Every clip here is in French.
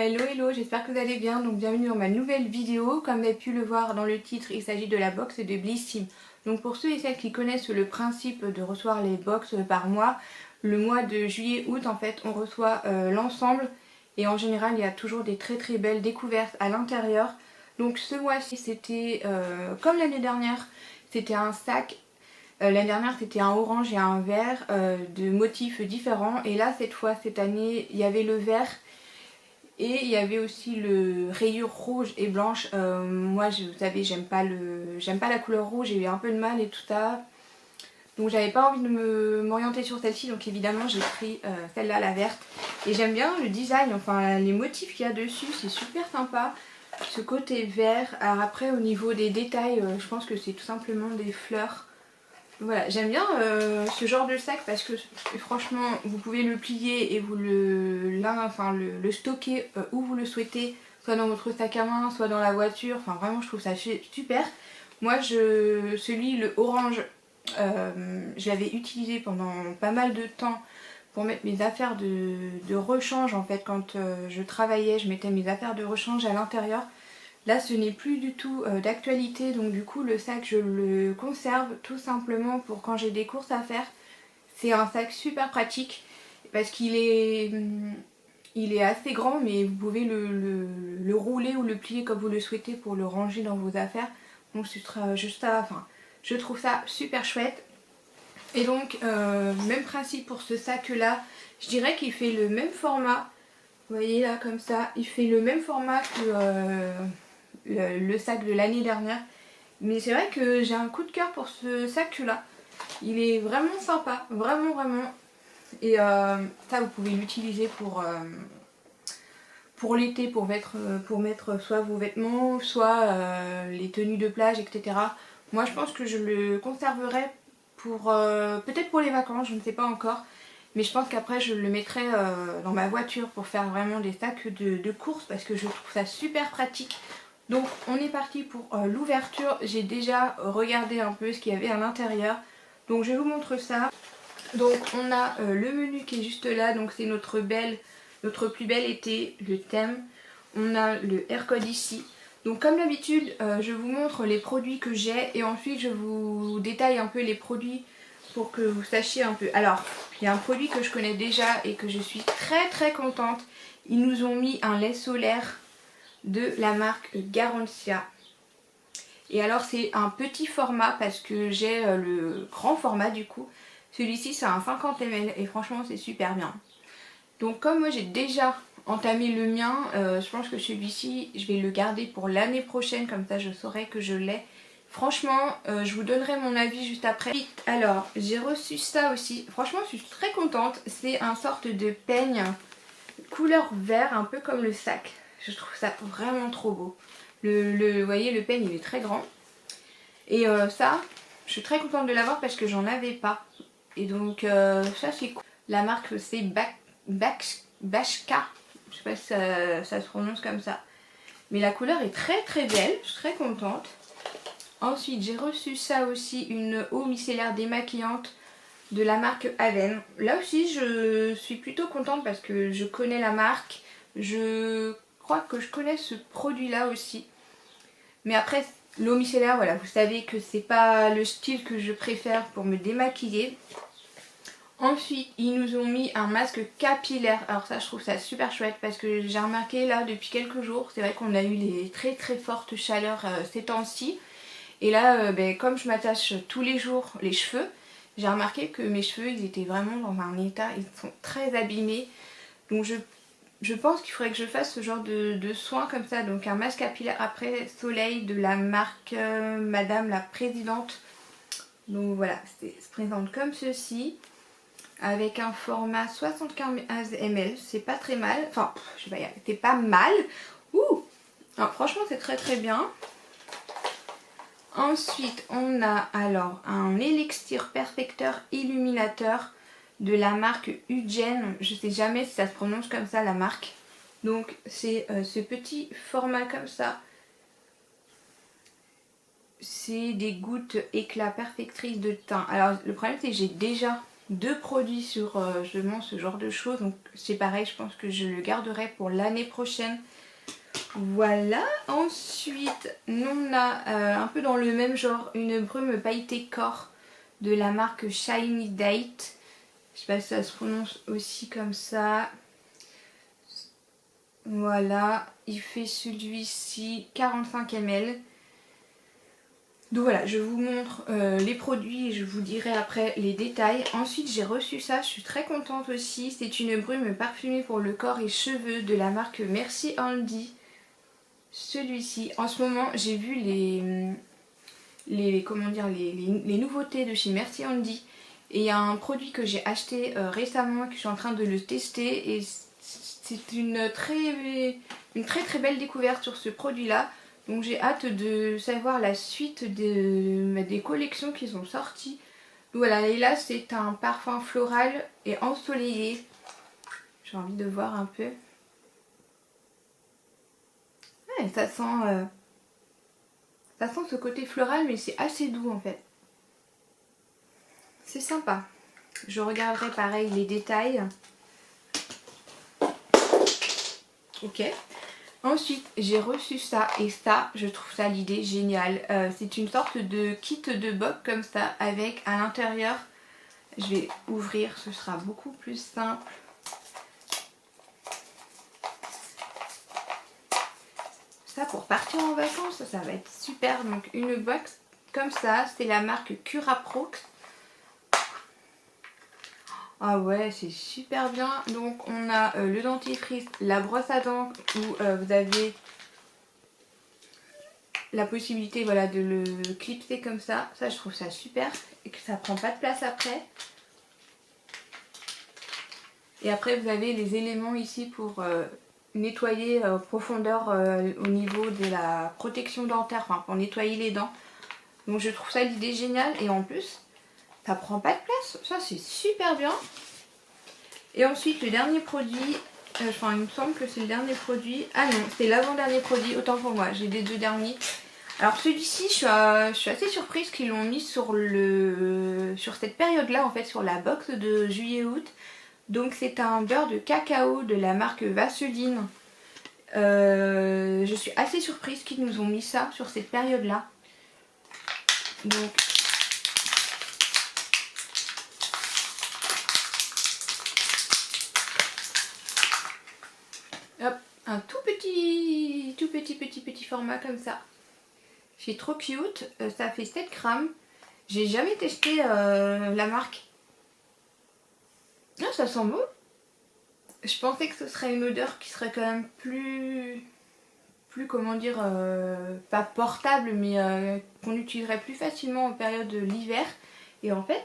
Hello hello, j'espère que vous allez bien, donc bienvenue dans ma nouvelle vidéo. Comme vous avez pu le voir dans le titre, il s'agit de la box de Blissim. Donc pour ceux et celles qui connaissent le principe de recevoir les box par mois, le mois de juillet-août en fait on reçoit l'ensemble et en général il y a toujours des très belles découvertes à l'intérieur. Donc ce mois-ci c'était comme l'année dernière, c'était un sac. L'année dernière c'était un orange et un vert de motifs différents, et là cette année il y avait le vert. Et il y avait aussi le rayure rouge et blanche. Moi, vous savez, j'aime pas la couleur rouge, j'ai eu un peu de mal et tout ça. Donc j'avais pas envie de m'orienter sur celle-ci, donc évidemment j'ai pris celle-là, la verte. Et j'aime bien le design, enfin les motifs qu'il y a dessus, c'est super sympa. Ce côté vert. Alors après au niveau des détails, je pense que c'est tout simplement des fleurs. Voilà, j'aime bien ce genre de sac parce que franchement vous pouvez le plier et vous le stocker où vous le souhaitez, soit dans votre sac à main, soit dans la voiture, enfin vraiment je trouve ça super. Moi le orange, je l'avais utilisé pendant pas mal de temps pour mettre mes affaires de rechange en fait. Quand je travaillais, je mettais mes affaires de rechange à l'intérieur. Là ce n'est plus du tout d'actualité, donc du coup le sac je le conserve tout simplement pour quand j'ai des courses à faire. C'est un sac super pratique parce qu'il est, assez grand, mais vous pouvez le rouler ou le plier comme vous le souhaitez pour le ranger dans vos affaires. Donc ce sera juste ça, enfin je trouve ça super chouette. Et donc même principe pour ce sac là, je dirais qu'il fait le même format. Vous voyez là comme ça, il fait le même format que le sac de l'année dernière. Mais c'est vrai que j'ai un coup de cœur pour ce sac là. Il est vraiment sympa, vraiment. Et ça vous pouvez l'utiliser pour l'été, pour mettre soit vos vêtements, soit les tenues de plage, etc. Moi je pense que je le conserverai pour peut-être pour les vacances, je ne sais pas encore. Mais je pense qu'après je le mettrai dans ma voiture pour faire vraiment des sacs de course parce que je trouve ça super pratique. Donc on est parti pour l'ouverture. J'ai déjà regardé un peu ce qu'il y avait à l'intérieur. Donc je vous montre ça. Donc on a le menu qui est juste là. Donc c'est notre plus bel été, le thème. On a le air code ici. Donc comme d'habitude je vous montre les produits que j'ai et ensuite je vous détaille un peu les produits pour que vous sachiez un peu. Alors il y a un produit que je connais déjà et que je suis très contente. Ils nous ont mis un lait solaire de la marque Garancia. Et alors c'est un petit format parce que j'ai le grand format du coup. Celui-ci c'est un 50 ml et franchement c'est super bien. Donc comme moi j'ai déjà entamé le mien, je pense que celui-ci je vais le garder pour l'année prochaine, comme ça je saurai que je l'ai. Franchement je vous donnerai mon avis juste après. Alors j'ai reçu ça aussi, franchement je suis très contente. C'est un sorte de peigne couleur vert, un peu comme le sac. Je trouve ça vraiment trop beau. Vous voyez, le peigne il est très grand. Et ça, je suis très contente de l'avoir parce que j'en avais pas. Et donc ça c'est cool. La marque c'est Bashka. Je sais pas si ça se prononce comme ça. Mais la couleur est très belle. Je suis très contente. Ensuite j'ai reçu ça aussi, une eau micellaire démaquillante de la marque Aven. Là aussi je suis plutôt contente parce que je connais la marque. Je crois que je connais ce produit là aussi. Mais après l'eau micellaire, voilà, vous savez que c'est pas le style que je préfère pour me démaquiller. Ensuite ils nous ont mis un masque capillaire. Alors ça je trouve ça super chouette parce que j'ai remarqué là depuis quelques jours, c'est vrai qu'on a eu les très fortes chaleurs ces temps-ci. Et là comme je m'attache tous les jours les cheveux, j'ai remarqué que mes cheveux ils étaient vraiment dans un état, ils sont très abîmés. Donc je pense qu'il faudrait que je fasse ce genre de soins comme ça. Donc un masque capillaire après soleil de la marque Madame la Présidente. Donc voilà, ça se présente comme ceci. Avec un format 75 ml, c'est pas très mal. Enfin, je sais pas, c'est pas mal. Ouh! Alors, franchement c'est très bien. Ensuite, on a alors un élixir perfecteur illuminateur de la marque Ugen. Je sais jamais si ça se prononce comme ça la marque. Donc c'est ce petit format comme ça. C'est des gouttes éclat perfectrice de teint. Alors le problème c'est que j'ai déjà 2 produits sur justement ce genre de choses. Donc c'est pareil, je pense que je le garderai pour l'année prochaine. Voilà, ensuite on a un peu dans le même genre une brume pailletée corps de la marque Shiny Date. Je sais pas si ça se prononce aussi comme ça. Voilà, il fait celui-ci 45 ml. Donc voilà, je vous montre les produits et je vous dirai après les détails. Ensuite j'ai reçu ça, je suis très contente aussi. C'est une brume parfumée pour le corps et cheveux de la marque Merci Andy. Celui-ci, en ce moment j'ai vu les nouveautés de chez Merci Andy. Et il y a un produit que j'ai acheté récemment et que je suis en train de le tester. Et c'est une très belle découverte sur ce produit là. Donc j'ai hâte de savoir la suite des collections qu'ils ont sorties. Donc voilà, et là c'est un parfum floral et ensoleillé. J'ai envie de voir un peu. Ouais, ça sent ce côté floral, mais c'est assez doux en fait. C'est sympa. Je regarderai pareil les détails. Ok. Ensuite, j'ai reçu ça et ça, je trouve ça l'idée géniale. C'est une sorte de kit de bob comme ça avec à l'intérieur, je vais ouvrir, ce sera beaucoup plus simple. Ça pour partir en vacances, ça va être super. Donc une box comme ça, c'est la marque Curaprox. Ah ouais, c'est super bien. Donc on a le dentifrice, la brosse à dents où vous avez la possibilité voilà, de le clipser comme ça. Ça je trouve ça super et que ça prend pas de place après. Et après vous avez les éléments ici pour nettoyer en profondeur au niveau de la protection dentaire, enfin pour nettoyer les dents. Donc je trouve ça l'idée géniale et en plus ça prend pas de place. Ça c'est super bien. Et ensuite le dernier produit, enfin il me semble que c'est le dernier produit. Ah non, c'est l'avant-dernier produit, autant pour moi, j'ai les 2 derniers. Alors celui-ci, je suis assez surprise qu'ils l'ont mis sur cette période-là, en fait, sur la box de juillet-août. Donc c'est un beurre de cacao de la marque Vaseline. Je suis assez surprise qu'ils nous ont mis ça sur cette période-là. Donc hop, un tout petit format comme ça. C'est trop cute, ça fait 7 grammes. J'ai jamais testé la marque. Ah, ça sent bon. Je pensais que ce serait une odeur qui serait quand même plus comment dire, pas portable, mais qu'on utiliserait plus facilement en période de l'hiver. Et en fait,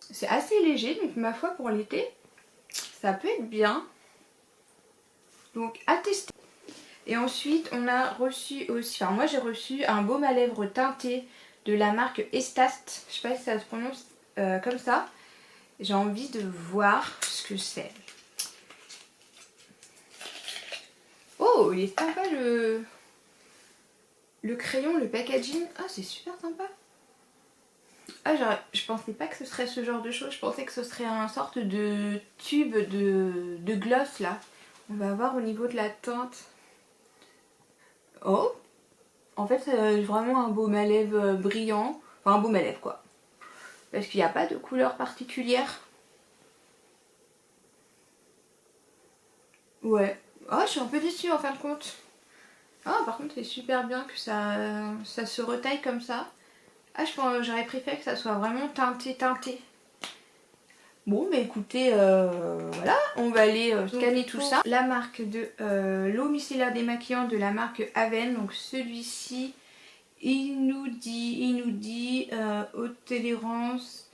c'est assez léger, donc ma foi pour l'été, ça peut être bien. Donc à tester. Et ensuite, on a reçu aussi, enfin moi j'ai reçu un baume à lèvres teinté de la marque Estast. Je sais pas si ça se prononce comme ça. J'ai envie de voir ce que c'est. Oh, il est sympa le crayon, le packaging. Ah, c'est super sympa. Ah, je pensais pas que ce serait ce genre de choses. Je pensais que ce serait un sorte de tube de gloss là. On va voir au niveau de la teinte. Oh, en fait c'est vraiment un baume à lèvres brillant. Enfin un baume à lèvres quoi. Parce qu'il n'y a pas de couleur particulière. Ouais. Oh, je suis un peu déçue en fin de compte. Ah, par contre c'est super bien que ça se retaille comme ça. Ah, je pense j'aurais préféré que ça soit vraiment teinté. Bon, mais écoutez, voilà, on va aller scanner tout ça. La marque de l'eau micellaire démaquillant de la marque Aven. Donc celui-ci, il nous dit haute tolérance,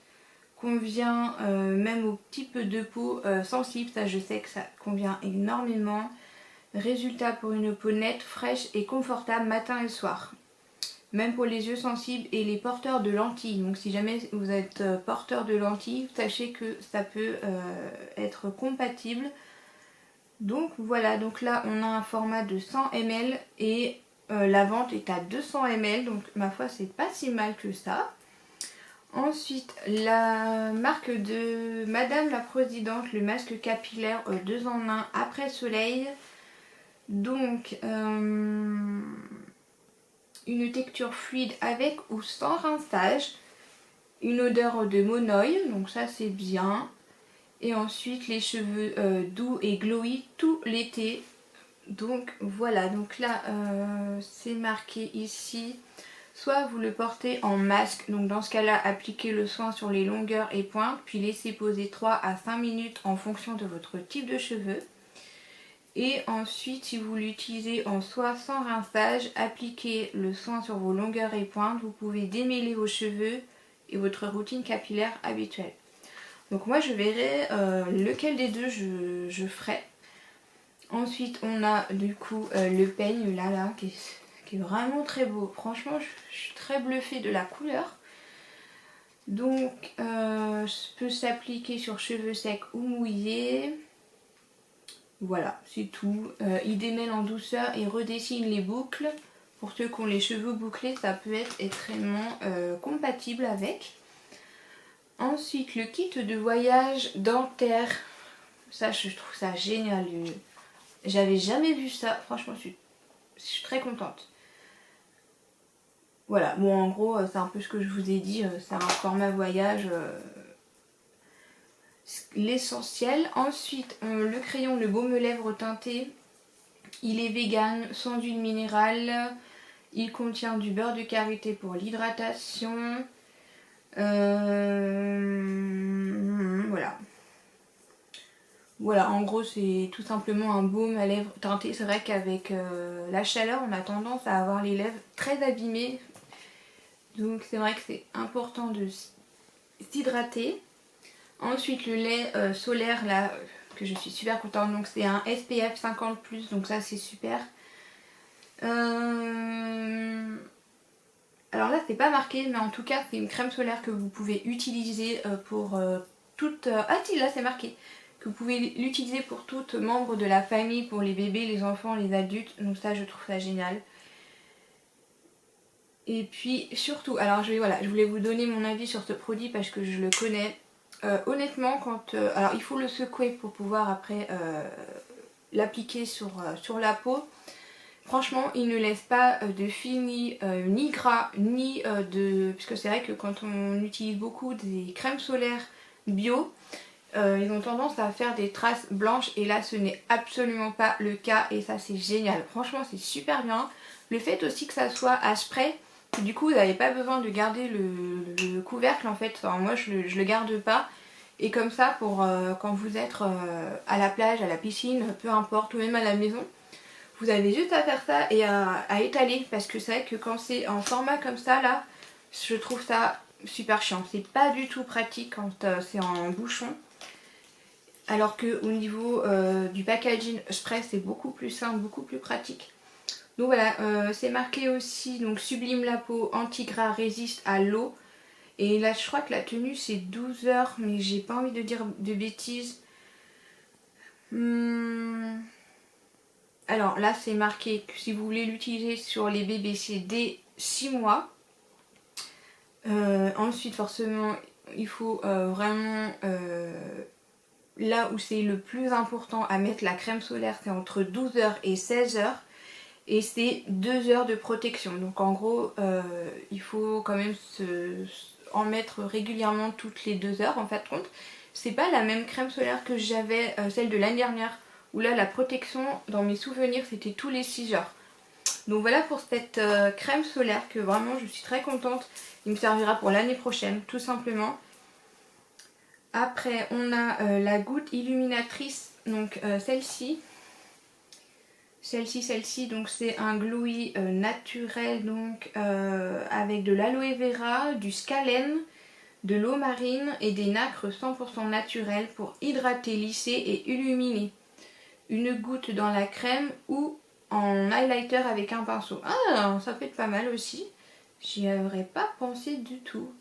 convient même au type de peau sensible. Ça, je sais que ça convient énormément. Résultat pour une peau nette, fraîche et confortable matin et soir. Même pour les yeux sensibles et les porteurs de lentilles. Donc si jamais vous êtes porteur de lentilles, sachez que ça peut être compatible. Donc voilà, donc là on a un format de 100 ml et la vente est à 200 ml. Donc ma foi c'est pas si mal que ça. Ensuite, la marque de Madame la Présidente, le masque capillaire 2 en 1 après soleil. Donc, une texture fluide avec ou sans rinçage. Une odeur de monoï, donc ça c'est bien. Et ensuite, les cheveux doux et glowy tout l'été. Donc voilà, donc là c'est marqué ici. Soit vous le portez en masque, donc dans ce cas-là, appliquez le soin sur les longueurs et pointes, puis laissez poser 3 à 5 minutes en fonction de votre type de cheveux. Et ensuite, si vous l'utilisez en soie sans rinçage, appliquez le soin sur vos longueurs et pointes. Vous pouvez démêler vos cheveux et votre routine capillaire habituelle. Donc moi je verrai lequel des deux je ferai. Ensuite on a du coup le peigne là qui est vraiment très beau. Franchement je suis très bluffée de la couleur. Donc peut s'appliquer sur cheveux secs ou mouillés. Voilà, c'est tout. Il démêle en douceur et redessine les boucles. Pour ceux qui ont les cheveux bouclés, ça peut être extrêmement compatible avec. Ensuite, le kit de voyage dentaire. Ça, je trouve ça génial. J'avais jamais vu ça. Franchement, je suis très contente. Voilà, bon en gros, c'est un peu ce que je vous ai dit. C'est un format voyage. L'essentiel. Ensuite, le crayon, le baume lèvres teinté. Il est vegan, sans huile minérale. Il contient du beurre de karité pour l'hydratation. Voilà. Voilà, en gros c'est tout simplement un baume à lèvres teinté. C'est vrai qu'avec la chaleur on a tendance à avoir les lèvres très abîmées. Donc c'est vrai que c'est important de s'hydrater. Ensuite le lait solaire là que je suis super contente. Donc c'est un SPF 50+, donc ça c'est super. Alors là c'est pas marqué, mais en tout cas c'est une crème solaire que vous pouvez utiliser pour toute... Ah si, là c'est marqué que vous pouvez l'utiliser pour toutes membres de la famille, pour les bébés, les enfants, les adultes. Donc ça je trouve ça génial. Et puis surtout, alors je voulais vous donner mon avis sur ce produit parce que je le connais. Honnêtement quand... alors il faut le secouer pour pouvoir après l'appliquer sur la peau. Franchement, il ne laisse pas de fini, ni gras, ni de... Puisque c'est vrai que quand on utilise beaucoup des crèmes solaires bio, ils ont tendance à faire des traces blanches. Et là, ce n'est absolument pas le cas. Et ça, c'est génial. Franchement, c'est super bien. Le fait aussi que ça soit à spray, du coup, vous n'avez pas besoin de garder le couvercle en fait. Enfin, moi, je le garde pas. Et comme ça, pour quand vous êtes à la plage, à la piscine, peu importe, ou même à la maison, vous avez juste à faire ça et à étaler, parce que c'est vrai que quand c'est en format comme ça là, je trouve ça super chiant. C'est pas du tout pratique quand c'est en bouchon. Alors que au niveau du packaging spray, c'est beaucoup plus simple, beaucoup plus pratique. Donc voilà, c'est marqué aussi, donc sublime la peau, anti-gras, résiste à l'eau. Et là je crois que la tenue c'est 12 heures, mais j'ai pas envie de dire de bêtises. Alors là c'est marqué que si vous voulez l'utiliser sur les bébés c'est dès 6 mois. Ensuite forcément il faut vraiment là où c'est le plus important à mettre la crème solaire, c'est entre 12 heures et 16 heures. Et c'est 2 heures de protection. Donc en gros il faut quand même en mettre régulièrement toutes les 2 heures en fait compte. C'est pas la même crème solaire que j'avais, celle de l'année dernière, où là la protection dans mes souvenirs c'était tous les 6 heures. Donc voilà pour cette crème solaire que vraiment je suis très contente. Il me servira pour l'année prochaine tout simplement. Après on a la goutte illuminatrice, donc celle-ci. Celle-ci, donc c'est un glowy naturel, donc avec de l'aloe vera, du scalène, de l'eau marine et des nacres 100% naturelles pour hydrater, lisser et illuminer. Une goutte dans la crème ou en highlighter avec un pinceau. Ah, ça peut être pas mal aussi. J'y aurais pas pensé du tout.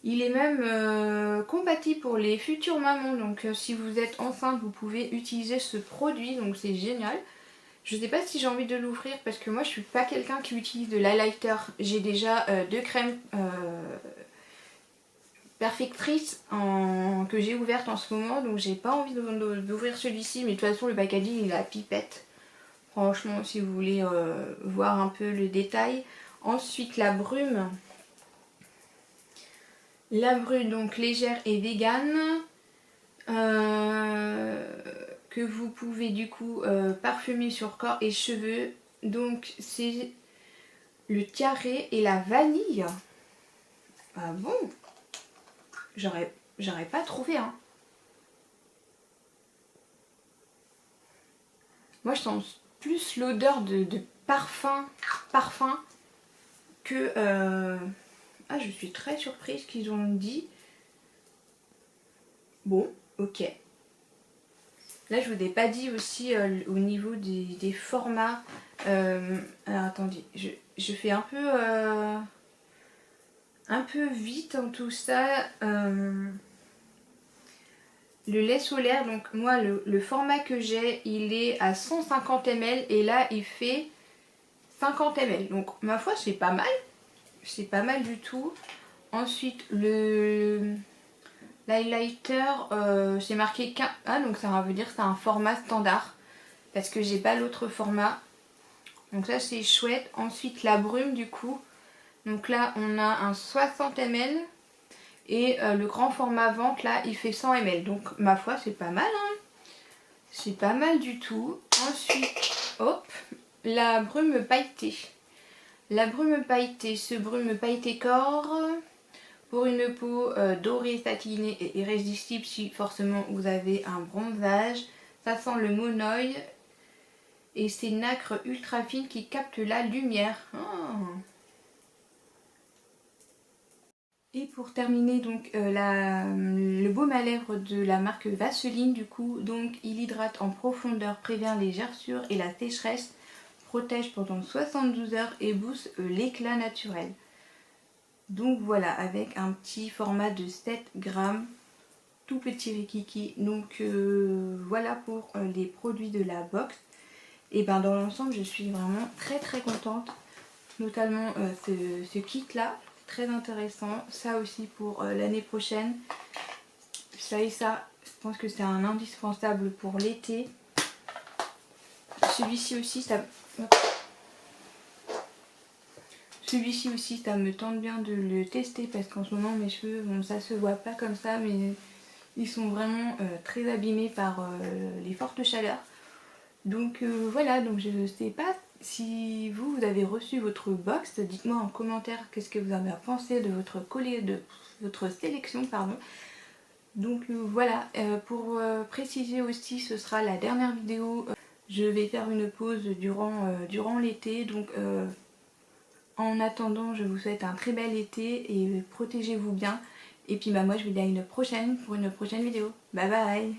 Il est même compatible pour les futures mamans. Donc si vous êtes enceinte, vous pouvez utiliser ce produit. Donc c'est génial. Je sais pas si j'ai envie de l'ouvrir parce que moi je suis pas quelqu'un qui utilise de l'highlighter. J'ai déjà 2 crèmes Perfectrice que j'ai ouverte en ce moment, donc j'ai pas envie d'ouvrir celui-ci, mais de toute façon le packaging il a pipette. Franchement, si vous voulez voir un peu le détail. Ensuite la brume. La brume donc légère et vegan. Que vous pouvez du coup parfumer sur corps et cheveux. Donc c'est le tiare et la vanille. Ah bon? J'aurais pas trouvé hein. Moi je sens plus l'odeur de parfum que... Ah, je suis très surprise qu'ils ont dit. Bon, ok. Là, je vous ai pas dit aussi au niveau des formats. Alors, attendez, je fais un peu vite en tout ça. Le lait solaire, donc moi, le format que j'ai, il est à 150 ml et là, il fait 50 ml. Donc, ma foi, c'est pas mal. C'est pas mal du tout. Ensuite, l'highlighter, c'est marqué 15. Ah, donc ça veut dire que c'est un format standard. Parce que j'ai pas l'autre format. Donc ça, c'est chouette. Ensuite, la brume, du coup. Donc là, on a un 60 ml. Et le grand format vente, là, il fait 100 ml. Donc, ma foi, c'est pas mal. Hein. C'est pas mal du tout. Ensuite, hop, la brume pailletée. La brume pailletée, ce brume pailletée corps. Pour une peau dorée, satinée et irrésistible si forcément vous avez un bronzage. Ça sent le monoï. Et c'est nacre ultra fine qui capte la lumière. Oh. Et pour terminer donc le baume à lèvres de la marque Vaseline du coup. Donc il hydrate en profondeur, prévient les gerçures et la sécheresse. Protège pendant 72 heures et booste l'éclat naturel. Donc voilà, avec un petit format de 7 grammes, tout petit rikiki. Donc voilà pour les produits de la box. Et ben dans l'ensemble, je suis vraiment très contente. Notamment ce kit là, très intéressant. Ça aussi pour l'année prochaine. Ça et ça, je pense que c'est un indispensable pour l'été. Celui-ci aussi, ça me tente bien de le tester parce qu'en ce moment mes cheveux, bon, ça se voit pas comme ça, mais ils sont vraiment très abîmés par les fortes chaleurs. Donc voilà, donc je sais pas si vous avez reçu votre box, dites-moi en commentaire qu'est-ce que vous avez pensé de votre sélection, pardon. Donc voilà, pour préciser aussi, ce sera la dernière vidéo. Je vais faire une pause durant l'été, donc en attendant, je vous souhaite un très bel été et protégez-vous bien. Et puis bah moi je vous dis à une prochaine pour une prochaine vidéo. Bye bye.